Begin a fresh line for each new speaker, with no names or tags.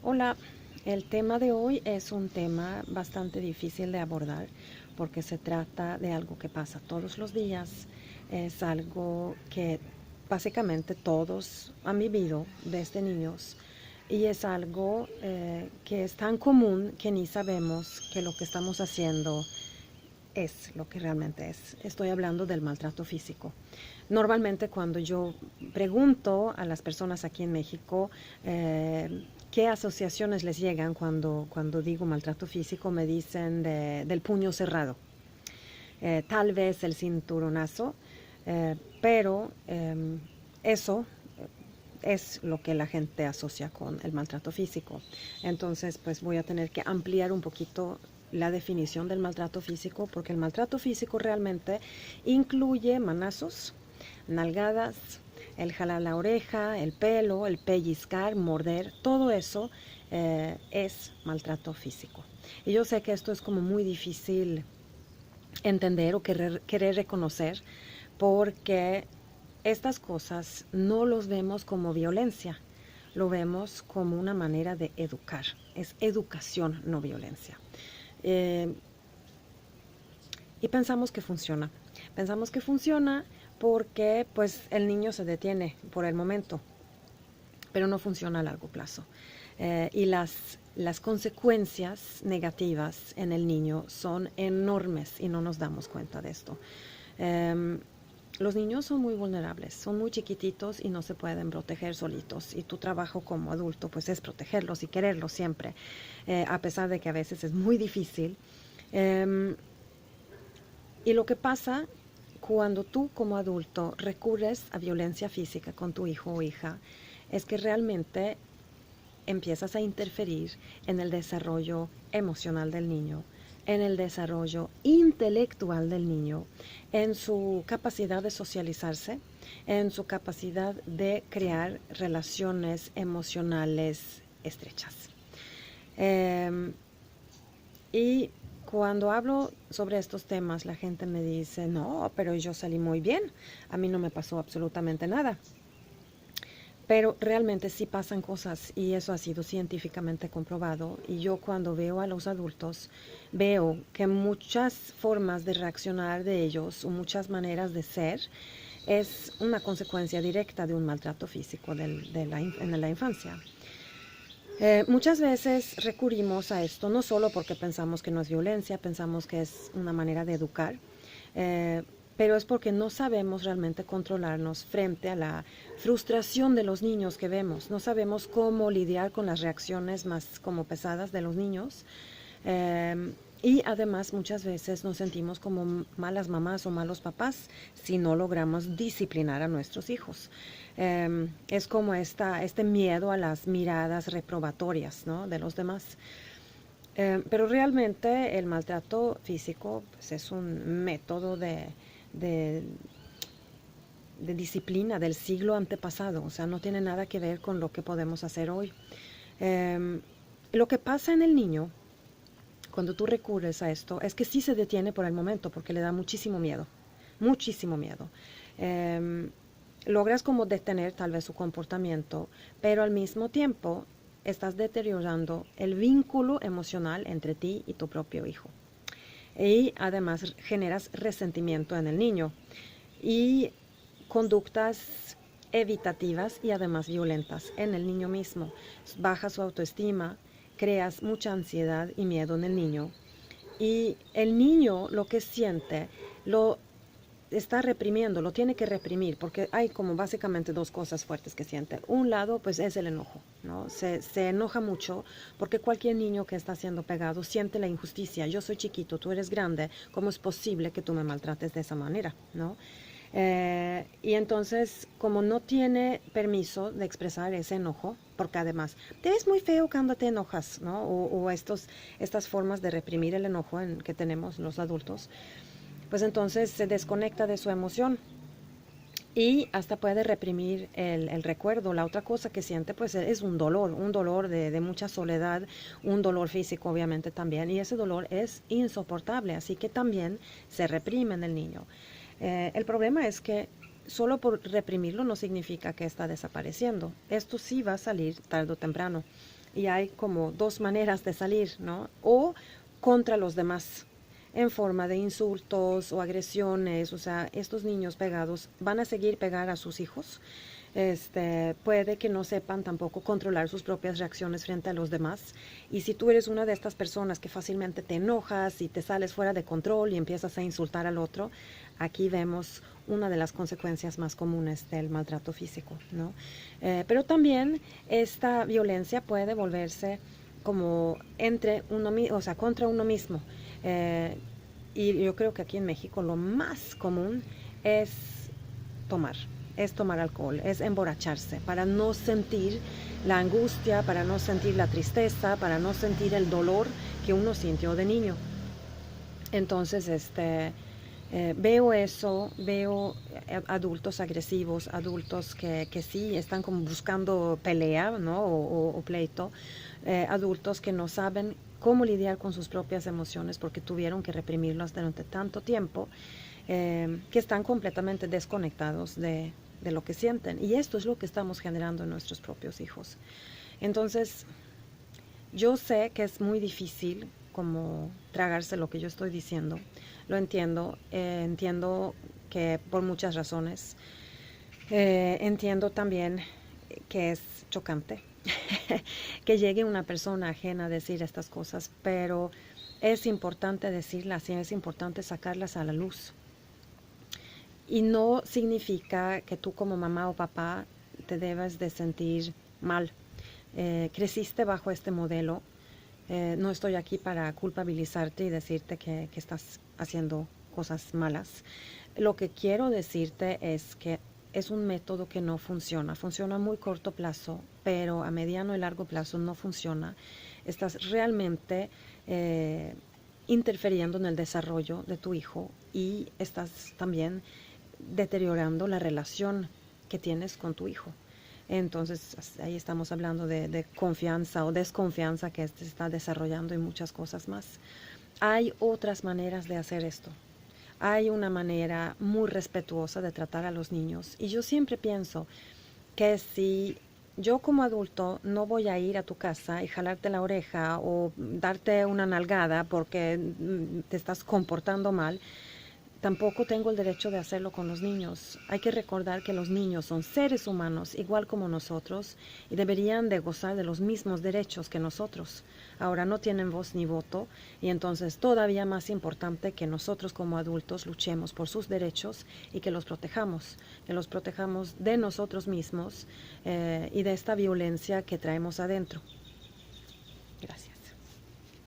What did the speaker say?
Hola, el tema de hoy es un tema bastante difícil de abordar porque se trata de algo que pasa todos los días, es algo que básicamente todos han vivido desde niños y es algo que es tan común que ni sabemos que lo que estamos haciendo es lo que realmente es. Estoy hablando del maltrato físico. Normalmente cuando yo pregunto a las personas aquí en México qué asociaciones les llegan cuando digo maltrato físico, me dicen del puño cerrado, tal vez el cinturonazo, pero eso es lo que la gente asocia con el maltrato físico. Entonces, pues voy a tener que ampliar un poquito la definición del maltrato físico, porque el maltrato físico realmente incluye manazos, nalgadas, el jalar la oreja, el pelo, el pellizcar, morder, todo eso es maltrato físico. Y yo sé que esto es como muy difícil entender o querer reconocer porque estas cosas no los vemos como violencia, lo vemos como una manera de educar. Es educación, no violencia. Eh, y pensamos que funciona. Pensamos que funciona porque pues el niño se detiene por el momento, pero no funciona a largo plazo. Y las consecuencias negativas en el niño son enormes y no nos damos cuenta de esto. Los niños son muy vulnerables, son muy chiquititos y no se pueden proteger solitos. Y tu trabajo como adulto pues es protegerlos y quererlos siempre, a pesar de que a veces es muy difícil. Y lo que pasa cuando tú como adulto recurres a violencia física con tu hijo o hija es que realmente empiezas a interferir en el desarrollo emocional del niño, en el desarrollo intelectual del niño, en su capacidad de socializarse, en su capacidad de crear relaciones emocionales estrechas. Y cuando hablo sobre estos temas, la gente me dice, no, pero yo salí muy bien, a mí no me pasó absolutamente nada. Pero realmente sí pasan cosas y eso ha sido científicamente comprobado. Y yo cuando veo a los adultos, veo que muchas formas de reaccionar de ellos o muchas maneras de ser es una consecuencia directa de un maltrato físico en la infancia. Muchas veces recurrimos a esto no solo porque pensamos que no es violencia, pensamos que es una manera de educar, eh, pero es porque no sabemos realmente controlarnos frente a la frustración de los niños que vemos. No sabemos cómo lidiar con las reacciones más como pesadas de los niños. Y además muchas veces nos sentimos como malas mamás o malos papás si no logramos disciplinar a nuestros hijos. Es como este miedo a las miradas reprobatorias, ¿no?, de los demás. Pero realmente el maltrato físico pues, es un método de, de disciplina del siglo antepasado, o sea, no tiene nada que ver con lo que podemos hacer hoy. Lo que pasa en el niño cuando tú recurres a esto es que sí se detiene por el momento porque le da muchísimo miedo, muchísimo miedo. Logras como detener tal vez su comportamiento, pero al mismo tiempo estás deteriorando el vínculo emocional entre ti y tu propio hijo. Y además generas resentimiento en el niño y conductas evitativas y además violentas en el niño mismo. Baja su autoestima, creas mucha ansiedad y miedo en el niño. Y el niño lo que siente lo está reprimiendo, lo tiene que reprimir, porque hay como básicamente dos cosas fuertes que siente. Un lado, pues es el enojo, ¿no? Se enoja mucho porque cualquier niño que está siendo pegado siente la injusticia. Yo soy chiquito, tú eres grande, ¿cómo es posible que tú me maltrates de esa manera, ¿no? Y entonces, como no tiene permiso de expresar ese enojo, porque además te ves muy feo cuando te enojas, ¿no? O estas formas de reprimir el enojo que tenemos los adultos, pues entonces se desconecta de su emoción y hasta puede reprimir el recuerdo. La otra cosa que siente pues es un dolor de mucha soledad, un dolor físico obviamente también, y ese dolor es insoportable, así que también se reprime en el niño. El problema es que solo por reprimirlo no significa que está desapareciendo. Esto sí va a salir tarde o temprano. y hay como dos maneras de salir, ¿no? O contra los demás, en forma de insultos o agresiones. O sea, estos niños pegados van a seguir pegar a sus hijos. Puede que no sepan tampoco controlar sus propias reacciones frente a los demás. Y si tú eres una de estas personas que fácilmente te enojas y te sales fuera de control y empiezas a insultar al otro, aquí vemos una de las consecuencias más comunes del maltrato físico, ¿no? Pero también esta violencia puede volverse como entre uno, o sea, contra uno mismo. Y yo creo que aquí en México lo más común es tomar, es tomar alcohol, es emborracharse, para no sentir la angustia, para no sentir la tristeza, para no sentir el dolor que uno sintió de niño. Entonces, veo eso, veo adultos agresivos, adultos que sí están como buscando pelea, ¿no? O pleito, adultos que no saben cómo lidiar con sus propias emociones porque tuvieron que reprimirlas durante tanto tiempo, que están completamente desconectados de lo que sienten. Y esto es lo que estamos generando en nuestros propios hijos. Entonces, yo sé que es muy difícil como tragarse lo que yo estoy diciendo. Lo entiendo, entiendo que por muchas razones. Entiendo también que es chocante que llegue una persona ajena a decir estas cosas, pero es importante decirlas y es importante sacarlas a la luz. Y no significa que tú como mamá o papá te debes de sentir mal. Creciste bajo este modelo. No estoy aquí para culpabilizarte y decirte que estás haciendo cosas malas. Lo que quiero decirte es que es un método que no funciona. Funciona a muy corto plazo, pero a mediano y largo plazo no funciona. Estás realmente interfiriendo en el desarrollo de tu hijo y estás también deteriorando la relación que tienes con tu hijo. Entonces, ahí estamos hablando de confianza o desconfianza que se está desarrollando y muchas cosas más. Hay otras maneras de hacer esto. Hay una manera muy respetuosa de tratar a los niños. Y yo siempre pienso que si yo como adulto no voy a ir a tu casa y jalarte la oreja o darte una nalgada porque te estás comportando mal, tampoco tengo el derecho de hacerlo con los niños. Hay que recordar que los niños son seres humanos igual como nosotros y deberían de gozar de los mismos derechos que nosotros. Ahora no tienen voz ni voto y entonces todavía más importante que nosotros como adultos luchemos por sus derechos y que los protejamos de nosotros mismos y de esta violencia que traemos adentro.